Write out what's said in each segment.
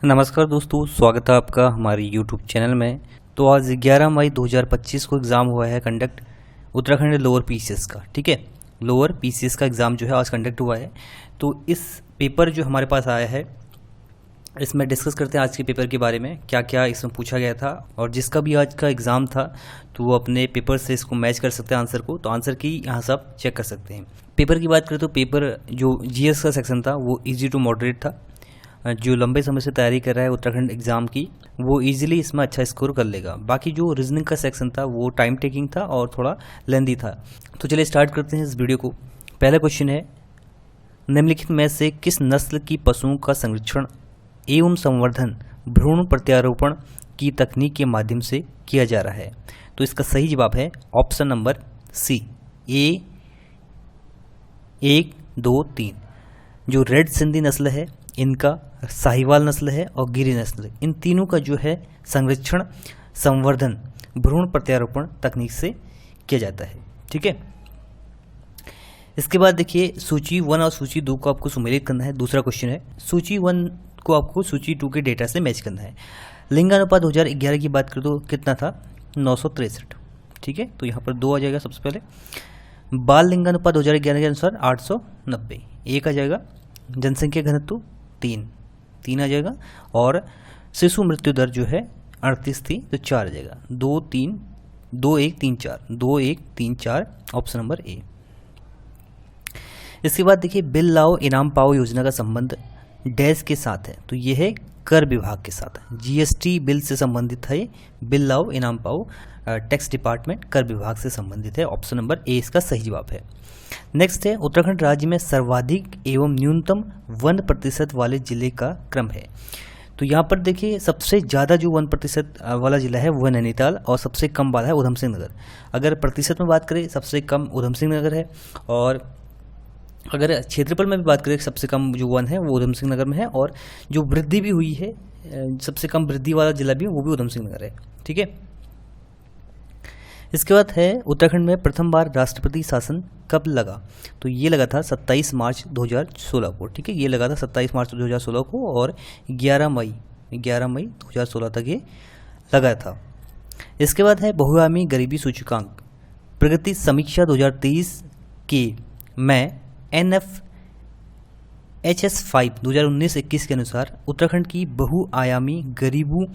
नमस्कार दोस्तों, स्वागत है आपका हमारी यूट्यूब चैनल में। तो आज 11 मई 2025 को एग्ज़ाम हुआ है कंडक्ट उत्तराखंड लोअर पीसीएस का। ठीक है, लोअर पीसीएस का एग्ज़ाम जो है आज कंडक्ट हुआ है। तो इस पेपर जो हमारे पास आया है, इसमें डिस्कस करते हैं आज के पेपर के बारे में, क्या क्या इसमें पूछा गया था। और जिसका भी आज का एग्ज़ाम था तो वो अपने पेपर से इसको मैच कर सकते हैं आंसर को, तो आंसर की यहाँ से आप चेक कर सकते हैं। पेपर की बात करें तो पेपर जो जीएस का सेक्शन था वो ईजी टू मॉडरेट था। जो लंबे समय से तैयारी कर रहा है उत्तराखंड एग्ज़ाम की, वो इजीली इसमें अच्छा स्कोर कर लेगा। बाकी जो रीजनिंग का सेक्शन था वो टाइम टेकिंग था और थोड़ा लेंदी था। तो चलिए स्टार्ट करते हैं इस वीडियो को। पहला क्वेश्चन है, निम्नलिखित में से किस नस्ल की पशुओं का संरक्षण एवं संवर्धन भ्रूण प्रत्यारोपण की तकनीक के माध्यम से किया जा रहा है? तो इसका सही जवाब है ऑप्शन नंबर सी, ए 1, 2, 3। जो रेड सिंधी नस्ल है, इनका साहिवाल नस्ल है और गिरी नस्ल, इन तीनों का जो है संरक्षण संवर्धन भ्रूण प्रत्यारोपण तकनीक से किया जाता है। ठीक है, इसके बाद देखिए सूची 1 और सूची 2 को आपको सुमेलित करना है। दूसरा क्वेश्चन है, सूची 1 को आपको सूची 2 के डेटा से मैच करना है। लिंगानुपात 2011 की बात करें तो कितना था? 963। ठीक है, तो यहाँ पर 2 आ जाएगा सबसे पहले। बाल लिंगानुपात 2011 के अनुसार 890, 1 आ जाएगा। जनसंख्या घनत्व 3 आ जाएगा। और शिशु मृत्यु दर जो है 38 थी, तो 4 आ जाएगा। 2, 3, 2, 1, 3, 4, 2, 1, 3, 4, ऑप्शन नंबर ए। इसके बाद देखिए, बिल लाओ इनाम पाओ योजना का संबंध डैश के साथ है, तो ये है कर विभाग के साथ। जीएसटी बिल से संबंधित है। बिल लाओ इनाम पाओ टैक्स डिपार्टमेंट कर विभाग से संबंधित है। ऑप्शन नंबर ए इसका सही जवाब है। नेक्स्ट है, उत्तराखंड राज्य में सर्वाधिक एवं न्यूनतम 1% वाले जिले का क्रम है। तो यहाँ पर देखिए, सबसे ज़्यादा जो 1% वाला जिला है वो है नैनीताल और सबसे कम वाला है उधम सिंह नगर। अगर प्रतिशत में बात करें, सबसे कम उधम सिंह नगर है, और अगर क्षेत्रफल में भी बात करें, सबसे कम जो 1 है वो उधम सिंह नगर में है, और जो वृद्धि भी हुई है, सबसे कम वृद्धि वाला जिला भी वो भी उधम सिंह नगर है। ठीक है, इसके बाद है, उत्तराखंड में प्रथम बार राष्ट्रपति शासन कब लगा? तो ये लगा था 27 मार्च 2016 को। ठीक है, ये लगा था 27 मार्च 2016 को, और 11 मई 2016 तक ये लगा था। इसके बाद है, बहुआयामी गरीबी सूचकांक प्रगति समीक्षा 2023 के में NFHS5 2019-21 के अनुसार उत्तराखंड की बहुआयामी गरीबों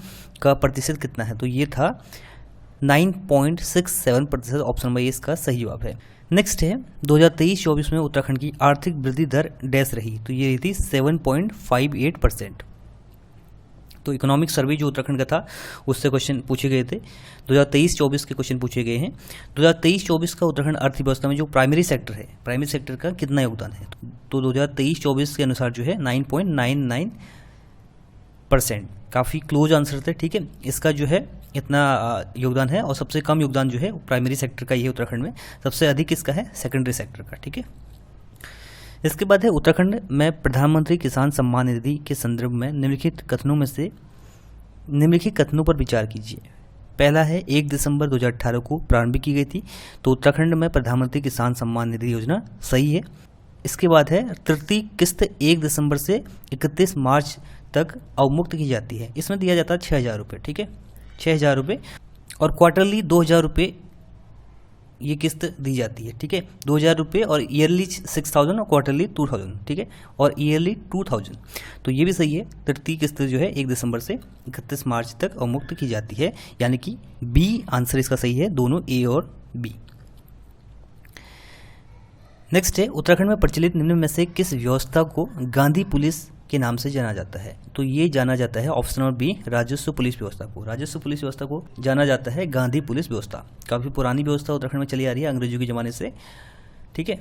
का प्रतिशत कितना है? तो ये था 9.67%। ऑप्शन नंबर ए इसका सही जवाब है। नेक्स्ट है, 2023-24 में उत्तराखंड की आर्थिक वृद्धि दर डैश रही, तो ये रही थी 7.58%। तो इकोनॉमिक सर्वे जो उत्तराखंड का था उससे क्वेश्चन पूछे गए थे। 2023-24 के क्वेश्चन पूछे गए हैं। 2023-24 का उत्तराखंड अर्थव्यवस्था में जो प्राइमरी सेक्टर है, प्राइमरी सेक्टर का कितना योगदान है? तो 2023-24 के अनुसार जो है 9.99%। काफ़ी क्लोज आंसर थे। ठीक है, इसका जो है इतना योगदान है, और सबसे कम योगदान जो है प्राइमरी सेक्टर का ही है उत्तराखंड में। सबसे अधिक इसका है सेकेंडरी सेक्टर का। ठीक है, इसके बाद है, उत्तराखंड में प्रधानमंत्री किसान सम्मान निधि के संदर्भ में निम्नलिखित कथनों पर विचार कीजिए। पहला है, 1 दिसंबर 2018 को प्रारंभ की गई थी, तो उत्तराखंड में प्रधानमंत्री किसान सम्मान निधि योजना सही है। इसके बाद है, तृतीय किस्त 1 दिसंबर से 31 मार्च तक अवमुक्त की जाती है। इसमें दिया जाता है 6,000 रुपये। ठीक है, 6,000 रुपये, और क्वार्टरली 2,000 रुपये ये किस्त दी जाती है। ठीक है, 2,000 रुपये, और ईयरली 6,000 और क्वार्टरली 2,000। ठीक है, और ईयरली 2,000, तो ये भी सही है। तृतीय किस्त जो है 1 दिसंबर से 31 मार्च तक अवमुक्त की जाती है, यानी कि बी आंसर इसका सही है, दोनों ए और बी। नेक्स्ट है, उत्तराखंड में प्रचलित निम्न में से किस व्यवस्था को गांधी पुलिस के नाम से जाना जाता है? तो ये जाना जाता है ऑप्शन नंबर बी, राजस्व पुलिस व्यवस्था को। राजस्व पुलिस व्यवस्था को जाना जाता है गांधी पुलिस व्यवस्था। काफ़ी पुरानी व्यवस्था उत्तराखंड में चली आ रही है अंग्रेजों के ज़माने से। ठीक है,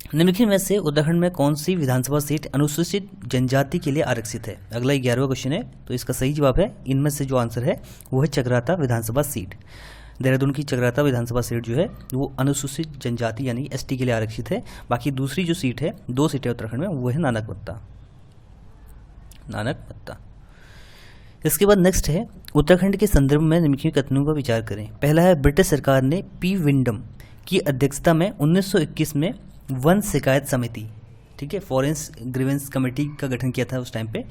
निम्नलिखित में से उत्तराखंड में कौन सी विधानसभा सीट अनुसूचित जनजाति के लिए आरक्षित है? अगला 11वां क्वेश्चन है, तो इसका सही जवाब है, इनमें से जो आंसर है वो है चकराता विधानसभा सीट। देहरादून की चकराता विधानसभा सीट जो है वो अनुसूचित जनजाति यानी एसटी के लिए आरक्षित है। बाकी दूसरी जो सीट है, 2 सीटें उत्तराखंड में, वो है नानकमत्ता। इसके बाद नेक्स्ट है, उत्तराखंड के संदर्भ में निम्नलिखित कथनों पर विचार करें। पहला है, ब्रिटिश सरकार ने पी विंडम की अध्यक्षता में 1921 में वन शिकायत समिति, ठीक है, फॉरेस्ट ग्रीवेंस कमेटी का गठन किया था उस टाइम पे।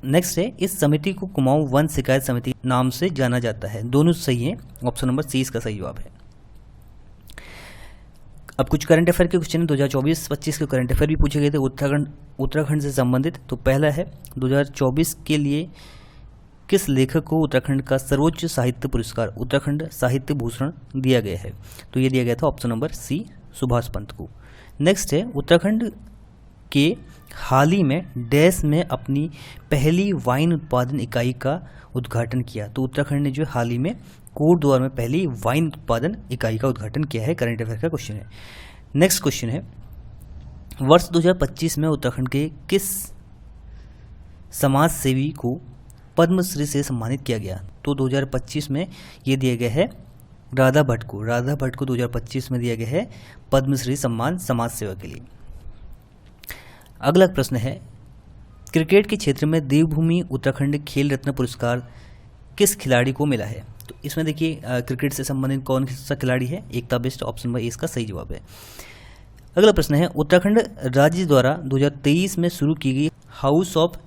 नेक्स्ट है, इस समिति को कुमाऊं वन शिकायत समिति नाम से जाना जाता है। दोनों सही है, ऑप्शन नंबर सी इसका सही जवाब है। अब कुछ करंट अफेयर के क्वेश्चन 2024-25 के करंट अफेयर भी पूछे गए थे उत्तराखंड से संबंधित। तो पहला है 2024 के लिए किस लेखक को उत्तराखंड का सर्वोच्च साहित्य पुरस्कार उत्तराखंड साहित्य भूषण दिया गया है? तो ये दिया गया था option number C Subhash Pant को। नेक्स्ट है, उत्तराखंड के हाल ही में डैश में अपनी पहली वाइन उत्पादन इकाई का उद्घाटन किया। तो उत्तराखंड ने जो हाल ही में कोटद्वार में पहली वाइन उत्पादन इकाई का उद्घाटन किया है। करंट अफेयर का क्वेश्चन है। नेक्स्ट क्वेश्चन है, वर्ष 2025 में उत्तराखंड के किस समाज सेवी को पद्मश्री से सम्मानित किया गया? तो 2025 में ये दिया गया है राधा भट्ट को 2025 में दिया गया है पद्मश्री सम्मान समाज सेवा के लिए। अगला प्रश्न है, क्रिकेट के क्षेत्र में देवभूमि उत्तराखंड खेल रत्न पुरस्कार किस खिलाड़ी को मिला है? तो इसमें देखिए क्रिकेट से संबंधित कौन सा खिलाड़ी है? एकता बिष्ट, ऑप्शन नंबर ए इसका सही जवाब है। अगला प्रश्न है, उत्तराखंड राज्य द्वारा 2023 में शुरू की गई हाउस ऑफ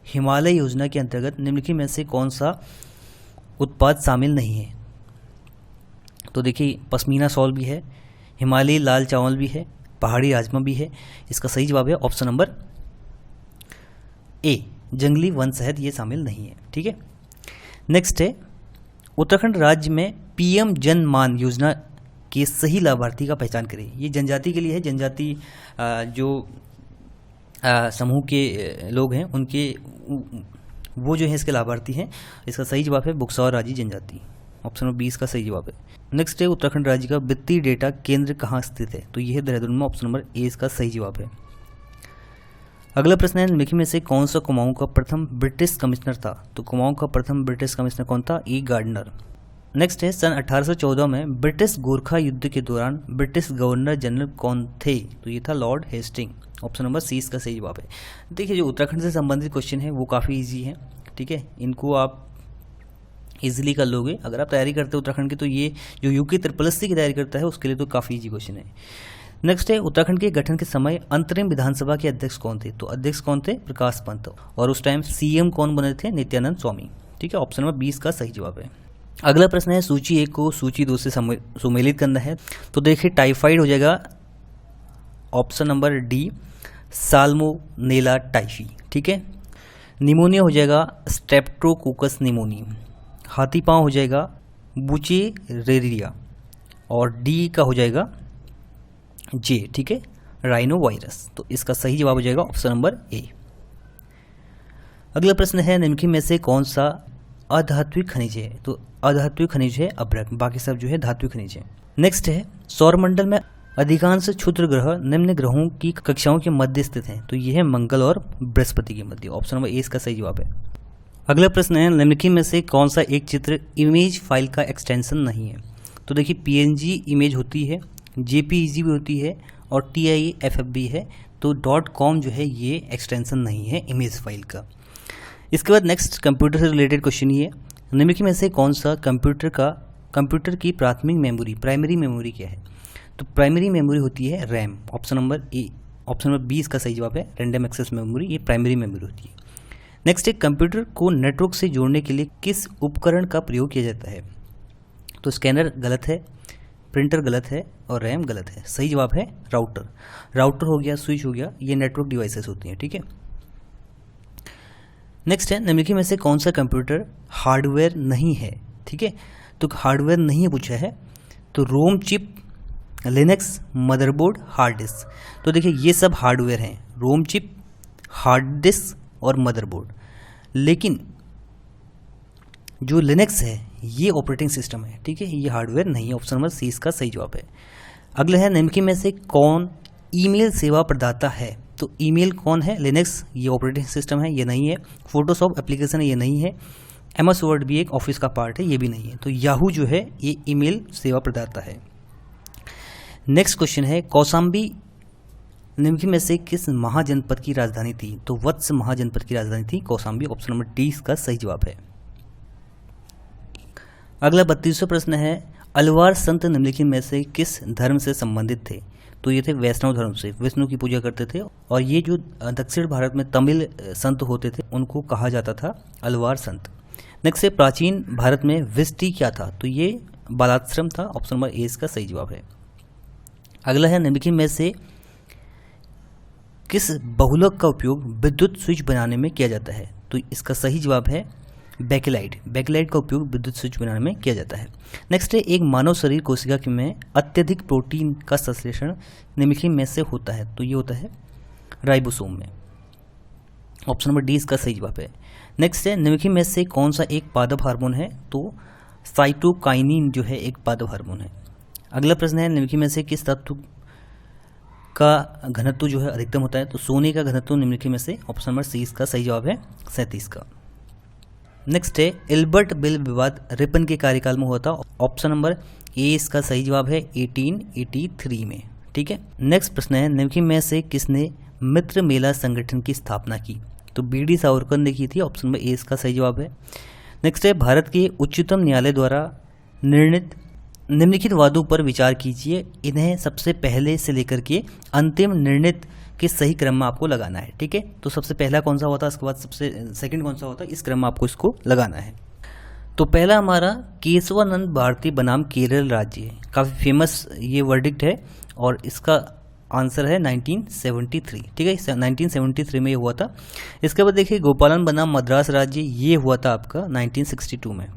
हिमालय योजना के अंतर्गत निम्नलिखित में से कौन सा उत्पाद शामिल नहीं है? तो देखिए पश्मीना शॉल भी है, हिमालयी लाल चावल भी है, पहाड़ी राजमा भी है। इसका सही जवाब है ऑप्शन नंबर ए जंगली वन शहद, ये शामिल नहीं है। ठीक है। नेक्स्ट है, उत्तराखंड राज्य में पीएम जन मान योजना के सही लाभार्थी का पहचान करें। ये जनजाति के लिए है। जनजाति जो समूह के लोग हैं उनके वो जो है इसके लाभार्थी हैं। इसका सही जवाब है बुक्सा और राजी जनजाति, ऑप्शन नंबर 20 का सही जवाब है। नेक्स्ट है, उत्तराखंड राज्य का वित्तीय डेटा केंद्र कहाँ स्थित है? तो यह है देहरादून में, ऑप्शन नंबर ए इसका सही जवाब है। अगला प्रश्न है, निम्नलिखित में से कौन सा कुमाऊं का प्रथम ब्रिटिश कमिश्नर था? तो कुमाऊं का प्रथम ब्रिटिश कमिश्नर कौन था? ई गार्डनर। नेक्स्ट है, सन 1814 में ब्रिटिश गोरखा युद्ध के दौरान ब्रिटिश गवर्नर जनरल कौन थे? तो ये था Lord Hasting, option number C इसका सही जवाब है। देखिए जो उत्तराखंड से संबंधित क्वेश्चन है वो काफ़ी ईजी है। ठीक है, इनको आप इजीली कर लोगे अगर आप तैयारी करते हो उत्तराखंड की। तो ये जो यूके SSC की तैयारी करता है उसके लिए तो काफ़ी ईजी क्वेश्चन है। नेक्स्ट है, उत्तराखंड के गठन के समय अंतरिम विधानसभा के अध्यक्ष कौन थे? तो अध्यक्ष कौन थे? प्रकाश पंत। और उस टाइम सीएम कौन बने थे? नित्यानंद स्वामी। ठीक है, ऑप्शन नंबर 20 का सही जवाब है। अगला प्रश्न है, सूची 1 को सूची 2 से सुमेलित करना है। तो देखिए टाइफाइड हो जाएगा option number D salmonella typhi. ठीक है, निमोनिया हो जाएगा स्ट्रेप्टोकोकस निमोनी, हाथी पांव हो जाएगा बुचेरेरिया, और डी का हो जाएगा जे। ठीक है, राइनो वायरस। तो इसका सही जवाब हो जाएगा ऑप्शन नंबर ए। अगला प्रश्न है, निम्नलिखित में से कौन सा अधात्विक खनिज है? तो अधात्विक खनिज है अभ्रक, बाकी सब जो है धात्विक खनिज है। नेक्स्ट है, सौरमंडल में अधिकांश क्षुद्र ग्रह निम्न ग्रहों की कक्षाओं के मध्य स्थित हैं। तो ये है मंगल और बृहस्पति के मध्य, ऑप्शन नंबर ए इसका सही जवाब है। अगला प्रश्न है, निम्नलिखित में से कौन सा एक चित्र इमेज फाइल का एक्सटेंशन नहीं है? तो देखिए PNG इमेज होती है, JPEG भी होती है और TIFF भी है। तो .com जो है ये एक्सटेंशन नहीं है इमेज फाइल का। इसके बाद नेक्स्ट कंप्यूटर से रिलेटेड क्वेश्चन ही है, निम्नलिखित में से कौन सा कंप्यूटर की प्राथमिक मेमोरी प्राइमरी मेमोरी क्या है? तो प्राइमरी मेमोरी होती है रैम, ऑप्शन नंबर ए, ऑप्शन नंबर 20 का सही जवाब है। रैंडम एक्सेस मेमोरी ये प्राइमरी मेमोरी होती है। नेक्स्ट है, कंप्यूटर को नेटवर्क से जोड़ने के लिए किस उपकरण का प्रयोग किया जाता है? तो स्कैनर गलत है, प्रिंटर गलत है और रैम गलत है। सही जवाब है राउटर हो गया, स्विच हो गया, ये नेटवर्क डिवाइसेस होती हैं। ठीक है। नेक्स्ट है, निम्नलिखित में से कौन सा कंप्यूटर हार्डवेयर नहीं है? ठीक है, तो हार्डवेयर नहीं पूछा है। तो ROM chip, Linux, motherboard, hard disk. तो देखिए ये सब हार्डवेयर हैं, रोम चिप, हार्ड डिस्क और मदरबोर्ड। लेकिन जो लिनक्स है ये ऑपरेटिंग सिस्टम है। ठीक है, ये हार्डवेयर नहीं है, ऑप्शन नंबर सी इसका सही जवाब है। अगला है, निम्नलिखित में से कौन ईमेल सेवा प्रदाता है? तो ईमेल कौन है? लिनक्स ये ऑपरेटिंग सिस्टम है, ये नहीं है। फोटोशॉप एप्लीकेशन है, ये नहीं है। MS वर्ड भी एक ऑफिस का पार्ट है, ये भी नहीं है। तो याहू जो है ये ईमेल सेवा प्रदाता है। नेक्स्ट क्वेश्चन है, कौशाम्बी निम्नलिखित में से किस महाजनपद की राजधानी थी? तो वत्स महाजनपद की राजधानी थी कौशाम्बी, ऑप्शन नंबर डी इसका सही जवाब है। अगला 32वां प्रश्न है, अलवार संत निम्नलिखित में से किस धर्म से संबंधित थे? तो ये थे वैष्णव धर्म से, विष्णु की पूजा करते थे। और ये जो दक्षिण भारत में तमिल संत होते थे उनको कहा जाता था अलवार संत। नेक्स्ट है प्राचीन भारत में विष्टि क्या था, तो ये बालाश्रम था। ऑप्शन नंबर ए इसका सही जवाब है। अगला है निम्नलिखित में से किस बहुलक का उपयोग विद्युत स्विच बनाने में किया जाता है, तो इसका सही जवाब है बेकेलाइट। बेकेलाइट का उपयोग विद्युत स्विच बनाने में किया जाता है। नेक्स्ट है एक मानव शरीर कोशिका में अत्यधिक प्रोटीन का संश्लेषण निम्नलिखित में से होता है, तो ये होता है राइबोसोम में। ऑप्शन नंबर डी इसका सही जवाब है। नेक्स्ट है निम्नलिखित में से कौन सा एक पादप हार्मोन है, तो साइटोकाइनिन जो है एक पादप हार्मोन है। अगला प्रश्न है निम्नलिखित में से किस तत्व का घनत्व जो है अधिकतम होता है, तो सोने का घनत्व निम्नलिखित में से ऑप्शन नंबर सी इसका सही जवाब है 37 का। नेक्स्ट है एल्बर्ट बिल विवाद रिपन के कार्यकाल में हुआ था। ऑप्शन नंबर ए इसका सही जवाब है 1883 में। ठीक है, नेक्स्ट प्रश्न है निम्नलिखित में से किसने मित्र मेला संगठन की स्थापना की, तो बी.डी. सावरकर ने की थी। ऑप्शन नंबर ए इसका सही जवाब है। नेक्स्ट है भारत के उच्चतम न्यायालय द्वारा निर्णित निम्नलिखित वादों पर विचार कीजिए, इन्हें सबसे पहले से लेकर के अंतिम निर्णित के सही क्रम में आपको लगाना है। ठीक है, तो सबसे पहला कौन सा होता है, उसके बाद सबसे सेकंड कौन सा होता है, इस क्रम में आपको इसको लगाना है। तो पहला हमारा केशवानंद भारती बनाम केरल राज्य है, काफ़ी फेमस ये वर्डिक्ट है और इसका आंसर है 1973। ठीक है, 1973 में ये हुआ था। इसके बाद देखिए गोपालन बनाम मद्रास राज्य, ये हुआ था आपका 1962 में।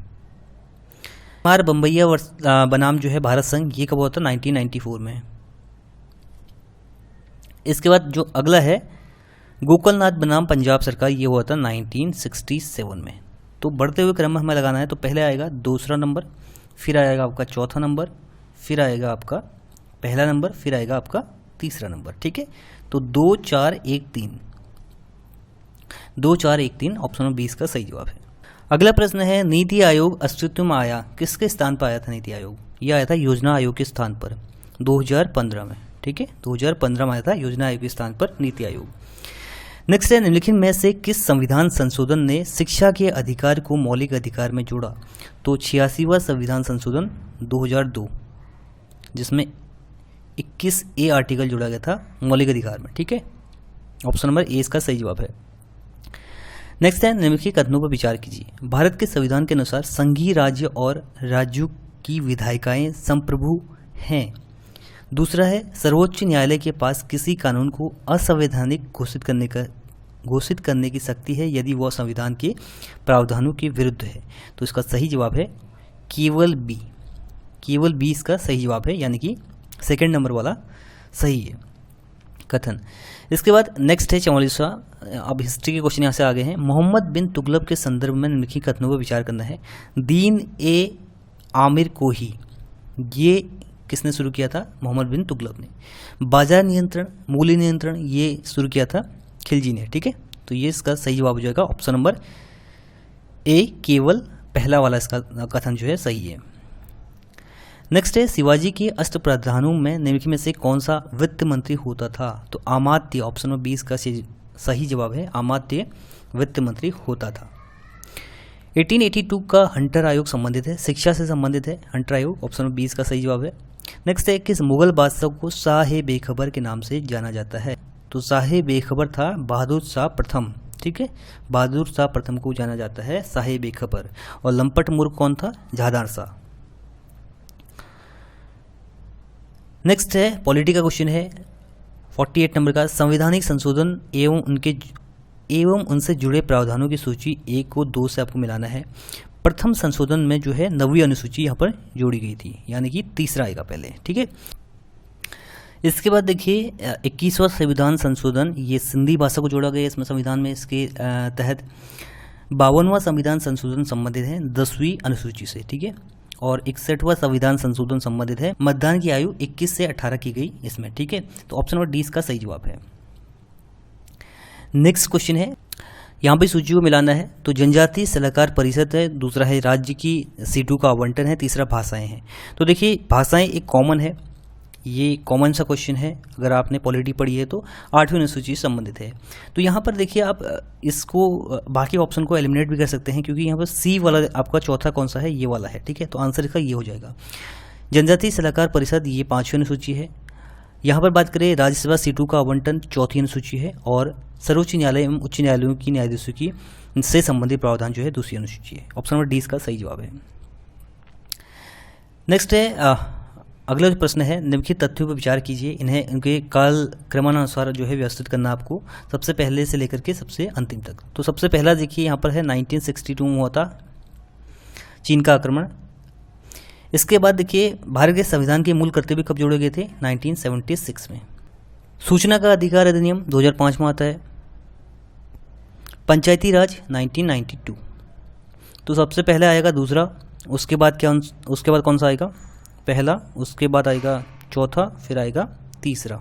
कुमार बम्बैया बनाम जो है भारत संघ, ये कब हुआ था 1994 में। इसके बाद जो अगला है गोकलनाथ बनाम पंजाब सरकार, ये हुआ था 1967 में। तो बढ़ते हुए क्रम में हमें लगाना है, तो पहले आएगा दूसरा नंबर, फिर आएगा आपका चौथा नंबर, फिर आएगा आपका पहला नंबर, फिर आएगा आपका तीसरा नंबर। ठीक है, तो 2 4 1 3 2 4 1 3 ऑप्शन नंबर 20 का सही जवाब है। अगला प्रश्न है नीति आयोग अस्तित्व में आया, किसके स्थान पर आया था नीति आयोग, यह आया था योजना आयोग के स्थान पर 2015 में। ठीक है, 2015 में आया था योजना आयोग के स्थान पर नीति आयोग। नेक्स्ट है निम्नलिखित में से किस संविधान संशोधन ने शिक्षा के अधिकार को मौलिक अधिकार में जोड़ा, तो 86वां संविधान संशोधन 2002, जिसमें 21A आर्टिकल जोड़ा गया था मौलिक अधिकार में। ठीक है, ऑप्शन नंबर ए इसका सही जवाब है। नेक्स्ट है निम्नलिखित कथनों पर विचार कीजिए। भारत के संविधान के अनुसार संघीय राज्य और राज्यों की विधायिकाएं संप्रभु हैं। दूसरा है सर्वोच्च न्यायालय के पास किसी कानून को असंवैधानिक घोषित करने की शक्ति है यदि वह संविधान के प्रावधानों के विरुद्ध है, तो इसका सही जवाब है केवल बी। केवल बी इसका सही जवाब है, यानी कि सेकंड नंबर वाला सही है कथन। इसके बाद नेक्स्ट है 44वां, अब हिस्ट्री के क्वेश्चन यहाँ से आगे हैं। मोहम्मद बिन तुगलक के संदर्भ में निम्नलिखित कथनों पर विचार करना है। दीन ए आमिर कोही, ये किसने शुरू किया था, मोहम्मद बिन तुगलक ने। बाजार नियंत्रण, मूल्य नियंत्रण, ये शुरू किया था खिलजी ने। ठीक है, तो ये इसका सही जवाब हो जाएगा ऑप्शन नंबर ए, केवल पहला वाला इसका कथन जो है सही है। नेक्स्ट है शिवाजी के अष्टप्रधानों में निम्नलिखित में से कौन सा वित्त मंत्री होता था, तो अमात्य, ऑप्शन नंबर 20 का सही जवाब है, अमात्य वित्त मंत्री होता था। 1882 का हंटर आयोग संबंधित है, शिक्षा से संबंधित है हंटर आयोग, ऑप्शन नंबर 20 का सही जवाब है। नेक्स्ट है किस मुगल बादशाह को शाह बेखबर के नाम से जाना जाता है, तो शाह बेखबर था बहादुर शाह प्रथम। ठीक है, बहादुर शाह प्रथम को जाना जाता है शाह बेखबर। और लंपट मूर्ख कौन था, जहादार शाह। नेक्स्ट है पॉलिटी का क्वेश्चन है 48 नंबर का। संवैधानिक संशोधन एवं उनसे जुड़े प्रावधानों की सूची 1 को 2 से आपको मिलाना है। प्रथम संशोधन में जो है 9वीं अनुसूची यहाँ पर जोड़ी गई थी, यानी कि तीसरा आएगा पहले। ठीक है, इसके बाद देखिए 21वां संविधान संशोधन, ये सिंधी भाषा को जोड़ा गया इसमें संविधान में। इसके तहत 52वां संविधान संशोधन संबंधित है 10वीं अनुसूची से। ठीक है, और 61वां संविधान संशोधन संबंधित है मतदान की आयु 21 से 18 की गई इसमें। ठीक है, तो ऑप्शन नंबर डी इसका सही जवाब है। नेक्स्ट क्वेश्चन है, यहाँ पे सूची को मिलाना है, तो जनजातीय सलाहकार परिषद है, दूसरा है राज्य की सीटों का आवंटन है, तीसरा भाषाएं हैं। तो देखिए भाषाएं एक कॉमन है, ये कॉमन सा क्वेश्चन है, अगर आपने पॉलिटी पढ़ी है तो 8वीं अनुसूची से संबंधित है। तो यहाँ पर देखिए आप इसको बाकी ऑप्शन को एलिमिनेट भी कर सकते हैं, क्योंकि यहाँ पर सी वाला आपका चौथा कौन सा है, ये वाला है। ठीक है, तो आंसर इसका ये हो जाएगा। जनजातीय सलाहकार परिषद ये 5वीं अनुसूची है। यहाँ पर बात करें राज्यसभा सीटों का आवंटन चौथी अनुसूची है और सर्वोच्च न्यायालय एवं उच्च न्यायालयों की न्यायाधीशों की से संबंधित प्रावधान जो है दूसरी अनुसूची है। ऑप्शन नंबर डी इसका सही जवाब है। नेक्स्ट है अगला जो प्रश्न है, निम्नलिखित तथ्यों पर विचार कीजिए, इन्हें उनके काल क्रमानुसार जो है व्यवस्थित करना आपको, सबसे पहले से लेकर के सबसे अंतिम तक। तो सबसे पहला देखिए यहाँ पर है 1962 में हुआ था चीन का आक्रमण। इसके बाद देखिए भारत के संविधान के मूल कर्तव्य कब जोड़े गए थे, 1976 में। सूचना का अधिकार अधिनियम 2005 में आता है। पंचायती राज 1992। तो सबसे पहले आएगा दूसरा, उसके बाद कौन सा आएगा, पहला, उसके बाद आएगा चौथा, फिर आएगा तीसरा।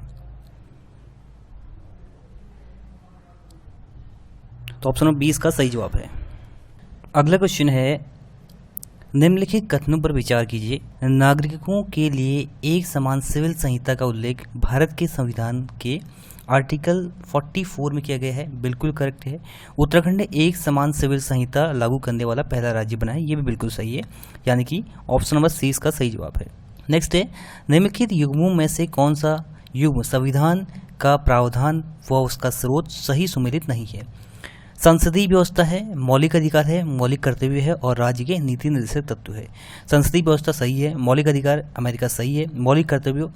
तो ऑप्शन नंबर 20 का सही जवाब है। अगला क्वेश्चन है, निम्नलिखित कथनों पर विचार कीजिए। नागरिकों के लिए एक समान सिविल संहिता का उल्लेख भारत के संविधान के आर्टिकल 44 में किया गया है। बिल्कुल करेक्ट है। उत्तराखंड ने एक समान सिविल संहिता लागू करने वाला पहला राज्य बना है, ये भी बिल्कुल सही है, यानी कि ऑप्शन नंबर सी इसका सही जवाब है। नेक्स्ट है, निम्नलिखित युग्मों में से कौन सा युग्म संविधान का प्रावधान व उसका स्रोत सही सुमेलित नहीं है। संसदीय व्यवस्था है, मौलिक अधिकार है, मौलिक कर्तव्य है और राज्य के नीति निर्देशक तत्व है। संसदीय व्यवस्था सही है, मौलिक अधिकार अमेरिका सही है, मौलिक कर्तव्य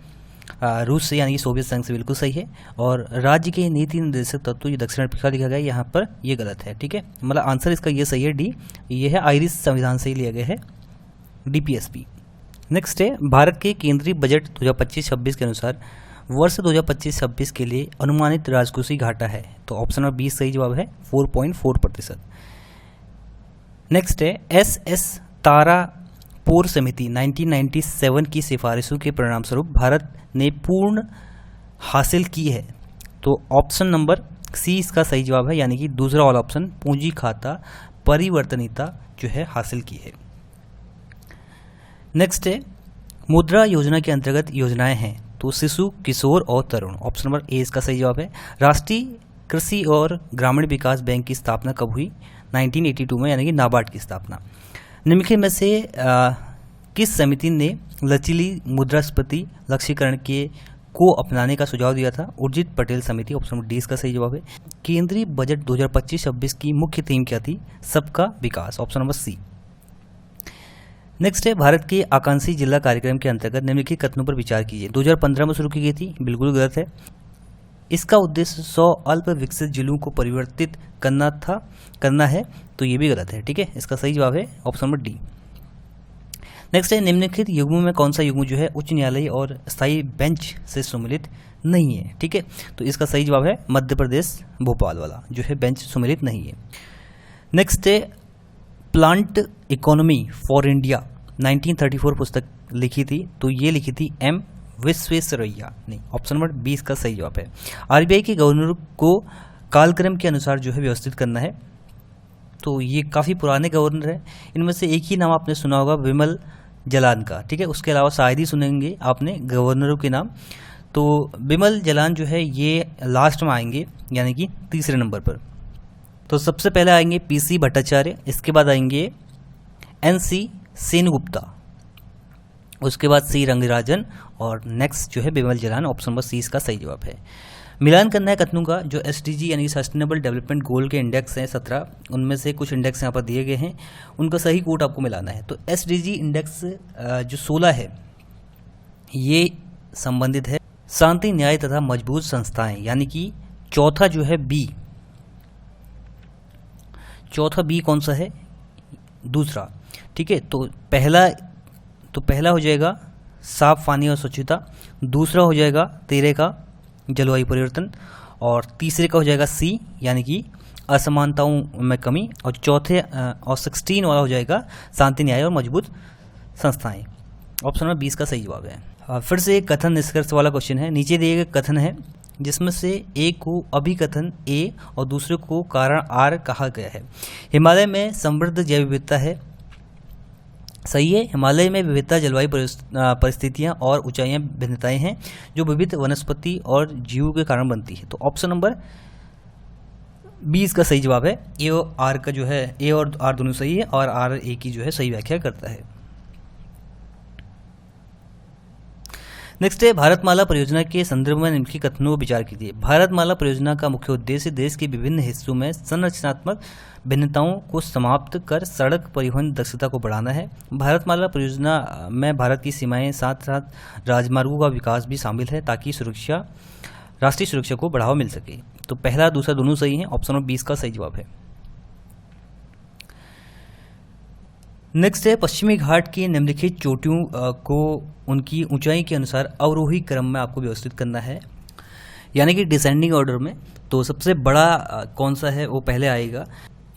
रूस से यानी कि सोवियत संघ से बिल्कुल सही है, और राज्य के नीति निर्देशक तत्व जो दक्षिण अफ्रीका लिखा गया है यहाँ पर ये गलत है। ठीक है, मतलब आंसर इसका ये सही है, डी। ये है आयरिश संविधान से ही लिया गया है, DPSP। नेक्स्ट है, भारत के केंद्रीय बजट 2025-26 के अनुसार वर्ष 2025-26 के लिए अनुमानित राजकोषीय घाटा है। तो ऑप्शन नंबर 20 सही जवाब है, 4.4%। नेक्स्ट है, SS तारापोर समिति 1997 की सिफारिशों के परिणाम स्वरूप भारत ने पूर्ण हासिल की है। तो ऑप्शन नंबर सी इसका सही जवाब है, यानी कि दूसरा वाला ऑप्शन, पूंजी खाता परिवर्तनीयता जो है हासिल की है। नेक्स्ट है, मुद्रा योजना के अंतर्गत योजनाएं हैं तो शिशु, किशोर और तरुण। ऑप्शन नंबर ए इसका सही जवाब है। राष्ट्रीय कृषि और ग्रामीण विकास बैंक की स्थापना कब हुई, 1982 में, यानी कि नाबार्ड की स्थापना। निम्नलिखित में से किस समिति ने लचीली मुद्रास्फीति लक्ष्यीकरण को अपनाने का सुझाव दिया था, उर्जित पटेल समिति। ऑप्शन नंबर डी इसका सही जवाब है। केंद्रीय बजट 2025-26 की मुख्य थीम क्या थी, सबका विकास। Option number C. नेक्स्ट है, भारत के आकांक्षी जिला कार्यक्रम के अंतर्गत निम्नलिखित कथनों पर विचार कीजिए। 2015 में शुरू की गई थी, बिल्कुल गलत है। इसका उद्देश्य 100 अल्प विकसित जिलों को परिवर्तित करना है, तो ये भी गलत है। ठीक है, इसका सही जवाब है ऑप्शन नंबर डी। नेक्स्ट है, निम्नलिखित युग्मों में कौन सा युग्म जो है उच्च न्यायालय और स्थायी बेंच से सम्मिलित नहीं है। ठीक है, तो इसका सही जवाब है मध्य प्रदेश भोपाल वाला जो है बेंच सम्मिलित नहीं है। नेक्स्ट है, प्लांट इकोनॉमी फॉर इंडिया 1934 पुस्तक लिखी थी, तो ये लिखी थी M विश्वेश्वरैया ने। ऑप्शन नंबर 20 का सही जवाब है। RBI के गवर्नर को कालक्रम के अनुसार जो है व्यवस्थित करना है, तो ये काफ़ी पुराने गवर्नर हैं। इनमें से एक ही नाम आपने सुना होगा, विमल जलान का। ठीक है, उसके अलावा शायद ही सुनेंगे आपने गवर्नरों के नाम। तो विमल जलान जो है ये लास्ट में आएंगे, यानी कि तीसरे नंबर पर। तो सबसे पहले आएंगे PC भट्टाचार्य, इसके बाद आएंगे NC सेनगुप्ता, उसके बाद C रंगराजन और नेक्स्ट जो है विमल जलान। ऑप्शन नंबर सी इसका सही जवाब है। मिलान करना है कथनों का, जो SDG यानी सस्टेनेबल डेवलपमेंट गोल के इंडेक्स हैं 17, उनमें से कुछ इंडेक्स यहाँ पर दिए गए हैं, उनका सही कोड आपको मिलाना है। तो SDG इंडेक्स जो 16 है ये संबंधित है शांति, न्याय तथा मजबूत संस्थाएं, यानी कि चौथा जो है B, चौथा B कौन सा है, दूसरा। ठीक है, तो पहला हो जाएगा साफ पानी और स्वच्छता, दूसरा हो जाएगा 13 का जलवायु परिवर्तन, और तीसरे का हो जाएगा C यानी कि असमानताओं में कमी, और चौथे और 16 वाला हो जाएगा शांति, न्याय और मजबूत संस्थाएं। ऑप्शन नंबर 20 का सही जवाब है। फिर से एक कथन निष्कर्ष वाला क्वेश्चन है। नीचे दिए गए कथन है जिसमें से एक को अभिकथन A और दूसरे को कारण R कहा गया है। हिमालय में समृद्ध जैव विविधता है, सही है। हिमालय में विविधता जलवायु परिस्थितियां और ऊंचाइयां भिन्नताएं हैं जो विविध वनस्पति और जीवों के कारण बनती है। तो ऑप्शन नंबर 20 का सही जवाब है। A और R का जो है, A और R दोनों सही है और R A की जो है सही व्याख्या करता है। नेक्स्ट है भारतमाला परियोजना के संदर्भ में निम्नलिखित कथनों पर विचार कीजिए। भारतमाला परियोजना का मुख्य उद्देश्य देश के विभिन्न हिस्सों में संरचनात्मक भिन्नताओं को समाप्त कर सड़क परिवहन दक्षता को बढ़ाना है। भारतमाला परियोजना में भारत की सीमाएं साथ साथ राजमार्गों का विकास भी शामिल है ताकि राष्ट्रीय सुरक्षा को बढ़ावा मिल सके। तो पहला दूसरा दोनों सही है, ऑप्शन नंबर 20 का सही जवाब है। नेक्स्ट है पश्चिमी घाट की निम्नलिखित चोटियों को उनकी ऊंचाई के अनुसार अवरोही क्रम में आपको व्यवस्थित करना है, यानी कि डिसेंडिंग ऑर्डर में। तो सबसे बड़ा कौन सा है वो पहले आएगा।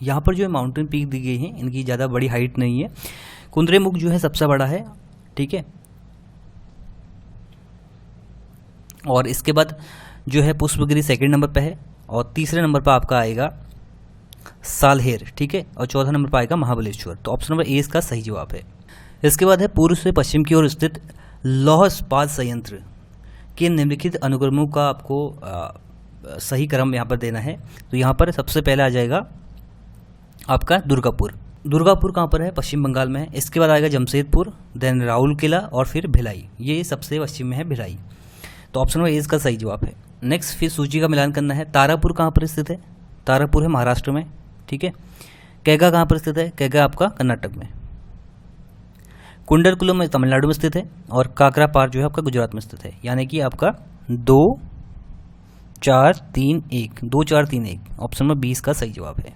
यहाँ पर जो माउंटेन पीक दी गई हैं इनकी ज़्यादा बड़ी हाइट नहीं है। कुद्रेमुख जो है सबसे बड़ा है, ठीक है। और इसके बाद जो है पुष्पगिरी सेकंड नंबर पे है, और तीसरे नंबर पर आपका आएगा सालहेर, ठीक है। और चौथा नंबर पर आएगा महाबलेश्वर। तो ऑप्शन नंबर ए इसका सही जवाब है। इसके बाद है पूर्व से पश्चिम की ओर स्थित लौह इस्पात संयंत्र के निम्नलिखित अनुक्रमों का आपको सही क्रम यहाँ पर देना है। तो यहाँ पर सबसे पहले आ जाएगा आपका दुर्गापुर। दुर्गापुर कहाँ पर है? पश्चिम बंगाल में है। इसके बाद आएगा जमशेदपुर, देन राउरकेला और फिर भिलाई। ये सबसे पश्चिम में है भिलाई। तो ऑप्शन नंबर ए इसका सही जवाब है। नेक्स्ट फिर सूची का मिलान करना है। तारापुर कहाँ पर स्थित है? तारापुर है महाराष्ट्र में, ठीक है। कैगा कहाँ पर स्थित है? कैगा आपका कर्नाटक में। कुंडरकुलम में तमिलनाडु में स्थित है, और काकरापार जो है आपका गुजरात में स्थित है। यानी कि आपका 2 4 3 1 2 4 3 1 ऑप्शन नंबर 20 का सही जवाब है।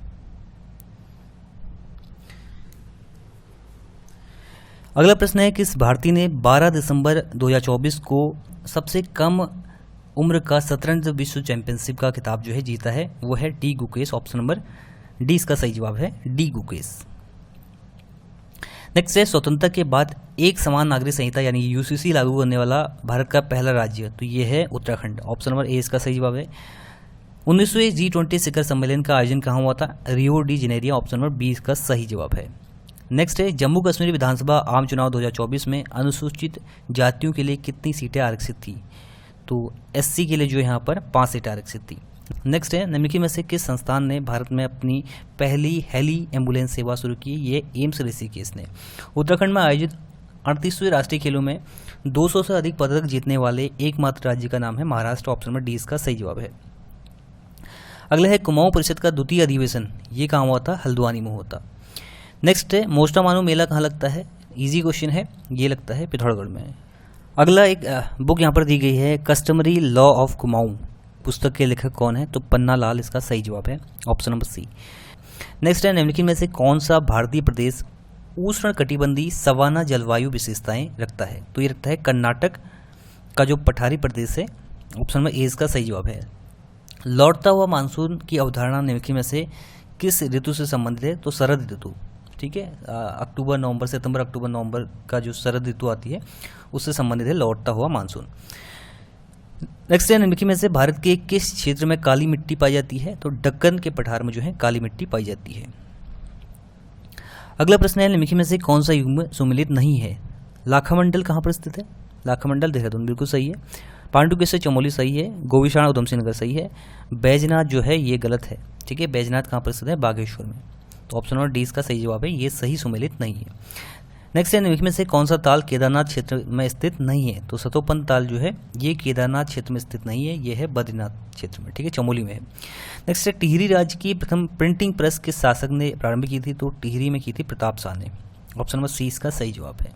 अगला प्रश्न है किस भारतीय ने 12 दिसंबर 2024 को सबसे कम उम्र का शतरंज विश्व चैंपियनशिप का खिताब जो है जीता है? वो है D Gukesh. Option number D इसका सही जवाब है, डी गुकेश। नेक्स्ट है स्वतंत्रता के बाद एक समान नागरिक संहिता यानी यूसीसी लागू करने वाला भारत का पहला राज्य, तो ये है उत्तराखंड। ऑप्शन नंबर ए इसका सही जवाब है। 19वें G20 शिखर सम्मेलन का आयोजन कहाँ हुआ था? Rio de Janeiro. Option number 20 का सही जवाब है। नेक्स्ट है जम्मू कश्मीर विधानसभा आम चुनाव 2024 में अनुसूचित जातियों के लिए कितनी सीटें आरक्षित थी? तो एससी के लिए जो यहाँ पर 5 सीटें आरक्षित थी। नेक्स्ट है निम्नलिखित में से किस संस्थान ने भारत में अपनी पहली हेली एम्बुलेंस सेवा शुरू की? ये एम्स ऋषिकेश ने। उत्तराखंड में आयोजित 38वें राष्ट्रीय खेलों में 200 से अधिक पदक जीतने वाले एकमात्र राज्य का नाम है महाराष्ट्र। ऑप्शन नंबर डी इसका सही जवाब है। अगला है कुमाऊं परिषद का द्वितीय अधिवेशन, ये कहाँ हुआ था? हल्द्वानी में हुआ था। नेक्स्ट है मोस्टामानू मेला कहाँ लगता है? इजी क्वेश्चन है, ये लगता है पिथौरागढ़ में। अगला एक बुक यहाँ पर दी गई है कस्टमरी लॉ ऑफ कुमाऊं, पुस्तक के लेखक कौन है? तो पन्ना लाल इसका सही जवाब है, ऑप्शन नंबर सी। नेक्स्ट है निम्नलिखित में से कौन सा भारतीय प्रदेश उष्णकटिबंधीय सवाना जलवायु विशेषताएं रखता है? तो ये रखता है कर्नाटक का जो पठारी प्रदेश है। ऑप्शन नंबर ए इसका सही जवाब है। लौटता हुआ मानसून की अवधारणा निम्नलिखित में से किस ऋतु से संबंधित है? तो शरद ऋतु, ठीक है। अक्टूबर नवंबर, सितंबर अक्टूबर नवंबर का जो शरद ऋतु आती है उससे संबंधित है लौटता हुआ मानसून। नेक्स्ट है निम्नलिखित में से भारत के किस क्षेत्र में काली मिट्टी पाई जाती है? तो दक्कन के पठार में जो है काली मिट्टी पाई जाती है। अगला प्रश्न है निम्नलिखित में से कौन सा युग्म सुमेलित नहीं है? लाखामंडल कहाँ पर स्थित है? लाखामंडल देहरादून बिल्कुल सही है। पांडुकेश्वर चमोली सही है। गोविशाण उधमसिंह नगर सही है। बैजनाथ जो है ये गलत है, ठीक है। बैजनाथ कहाँ पर स्थित है? बागेश्वर में। तो ऑप्शन नंबर डी इसका सही जवाब है, ये सही सुमेलित नहीं है। नेक्स्ट है निम्नलिखित में से कौन सा ताल केदारनाथ क्षेत्र में स्थित नहीं है? तो सतोपन ताल जो है ये केदारनाथ क्षेत्र में स्थित नहीं है, ये है बद्रीनाथ क्षेत्र में, ठीक है, चमोली में है। नेक्स्ट है टिहरी राज्य की प्रथम प्रिंटिंग प्रेस किस शासक ने प्रारंभ की थी? तो टिहरी में की थी प्रताप शाह ने। ऑप्शन नंबर सी इसका सही जवाब है।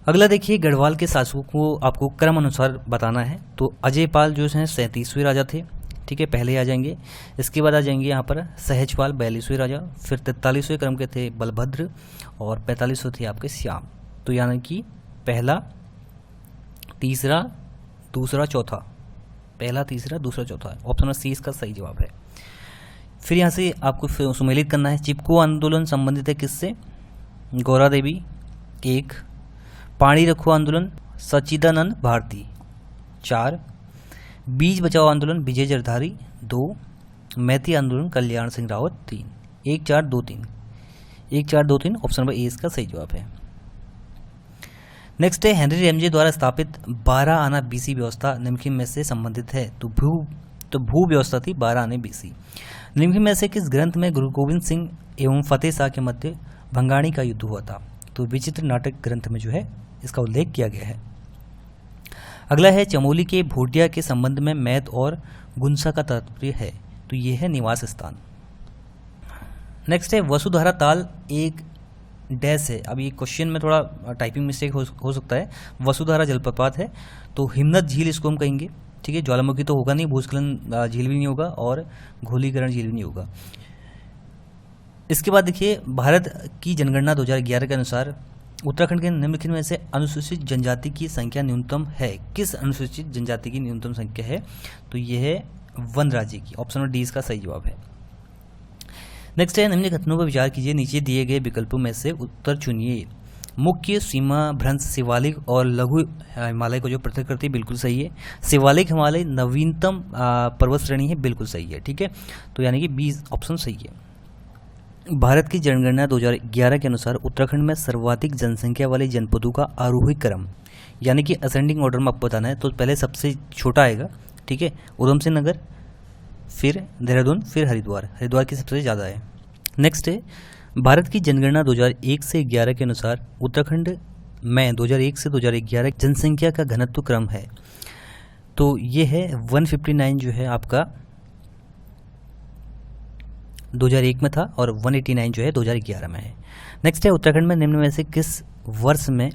अगला देखिए गढ़वाल के शासकों को आपको क्रम अनुसार बताना है। तो अजय पाल जो है 37वें राजा थे, ठीक है, पहले आ जाएंगे। इसके बाद आ जाएंगे यहाँ पर सहजपाल 42वें राजा, फिर 43वें क्रम के थे बलभद्र, और 45वें थे आपके श्याम। तो यानी कि पहला, तीसरा, दूसरा, चौथा, पहला, तीसरा, दूसरा, चौथा। ऑप्शन नंबर सी इसका सही जवाब है। फिर यहाँ से आपको सुमेलित करना है। चिपको आंदोलन संबंधित है किससे? गौरा देवी 1, पानी रखो आंदोलन सच्चिदानंद भारती 4, बीज बचाओ आंदोलन विजय जरधारी 2, मैती आंदोलन Kalyan Singh Rawat 3। 1 4 2 3 1 4 2 3 option number A इसका सही जवाब है। नेक्स्ट है हेनरी रेमजे द्वारा स्थापित 12 आना बीसी व्यवस्था निम्नलिखित में से संबंधित है? तो भू व्यवस्था थी 12 आने बीसी। निम्नलिखित में से किस ग्रंथ में गुरु गोविंद सिंह एवं फतेह शाह के मध्य भंगाणी का युद्ध हुआ था? तो विचित्र नाटक ग्रंथ में जो है इसका उल्लेख किया गया है। अगला है चमोली के भोटिया के संबंध में मैथ और गुंसा का तात्पर्य है, तो ये है निवास स्थान। नेक्स्ट है वसुधारा ताल एक डैश है। अब ये क्वेश्चन में थोड़ा टाइपिंग मिस्टेक हो सकता है। वसुधारा जलप्रपात है तो हिमनद झील इसको हम कहेंगे, ठीक है। ज्वालामुखी तो होगा नहीं, भूस्खलन झील भी नहीं होगा और घोलीकरण झील भी नहीं होगा। इसके बाद देखिए भारत की जनगणना 2011 के अनुसार उत्तराखंड के निम्नलिखित में से अनुसूचित जनजाति की संख्या न्यूनतम है। किस अनुसूचित जनजाति की न्यूनतम संख्या है, तो यह है वन राज्य की। ऑप्शन नंबर डी इसका सही जवाब है। नेक्स्ट है निम्न कथनों पर विचार कीजिए, नीचे दिए गए विकल्पों में से उत्तर चुनिए। मुख्य सीमा भ्रंश शिवालिक और लघु हिमालय को जो पृथक करती है बिल्कुल सही है। शिवालिक हिमालय नवीनतम पर्वत श्रेणी है, बिल्कुल सही है, ठीक है। तो यानी कि बी ऑप्शन सही है। भारत की जनगणना 2011 के अनुसार उत्तराखंड में सर्वाधिक जनसंख्या वाले जनपदों का आरोही क्रम, यानी कि असेंडिंग ऑर्डर में आपको बताना है। तो पहले सबसे छोटा आएगा, ठीक है, उधम सिंह नगर, फिर देहरादून, फिर हरिद्वार। हरिद्वार की सबसे ज़्यादा है। नेक्स्ट है भारत की जनगणना 2001 से 11 के अनुसार उत्तराखंड में 2001 से 2011 जनसंख्या का घनत्व क्रम है, तो ये है 159 जो है आपका 2001 में था और 189 जो है 2011 में है। नेक्स्ट है उत्तराखंड में निम्न में से किस वर्ष में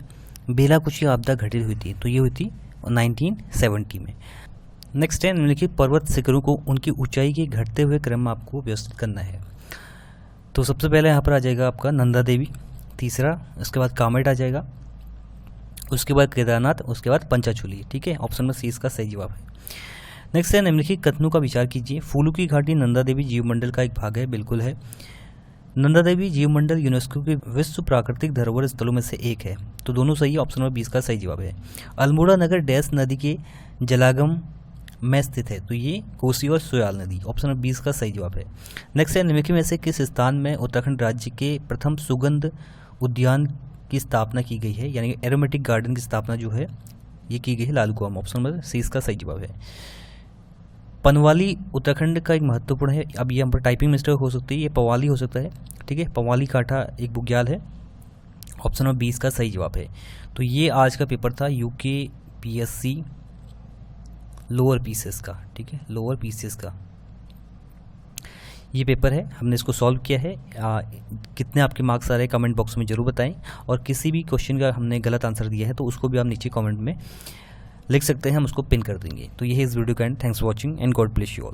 बेलाकुची आपदा घटित हुई थी, तो ये हुई थी 1970 में। नेक्स्ट है निम्नलिखित पर्वत शिखरों को उनकी ऊंचाई के घटते हुए क्रम में आपको व्यवस्थित करना है। तो सबसे पहले यहाँ पर आ जाएगा आपका नंदा देवी, तीसरा, उसके बाद कामेट आ जाएगा, उसके बाद केदारनाथ, उसके बाद पंचाचूली, ठीक है। ऑप्शन में सी इसका सही जवाब है। नेक्स्ट है निम्नलिखित कथनों का विचार कीजिए। फूलों की घाटी नंदा देवी जीवमंडल का एक भाग है, बिल्कुल है। नंदा देवी जीवमंडल यूनेस्को के विश्व प्राकृतिक धरोहर स्थलों में से एक है, तो दोनों सही है। ऑप्शन नंबर 20 का सही जवाब है। अल्मोड़ा नगर डैश नदी के जलागम में स्थित है, तो ये कोसी और सोयाल नदी। ऑप्शन नंबर 20 का सही जवाब है। नेक्स्ट है निम्नलिखित में से किस स्थान में उत्तराखंड राज्य के प्रथम सुगंध उद्यान की स्थापना की गई है, यानी एरोमेटिक गार्डन की स्थापना जो है ये की गई है लालकुआं। ऑप्शन नंबर सी इसका सही जवाब है। पनवाली उत्तराखंड का एक महत्वपूर्ण है। अब ये यहाँ पर टाइपिंग मिस्टेक हो सकती है, ये पवाली हो सकता है, ठीक है। पवाली काठा एक बुग्याल है। ऑप्शन नंबर 20 का सही जवाब है। तो ये आज का पेपर था UKPSC लोअर पीसीएस का, ठीक है, लोअर पीसीएस का ये पेपर है। हमने इसको सॉल्व किया है। कितने आपके मार्क्स आ रहे हैं कमेंट बॉक्स में ज़रूर बताएं, और किसी भी क्वेश्चन का हमने गलत आंसर दिया है तो उसको भी आप नीचे कमेंट में लिख सकते हैं, हम उसको पिन कर देंगे। तो ये है इस वीडियो का and. Thanks for watching and God bless you all.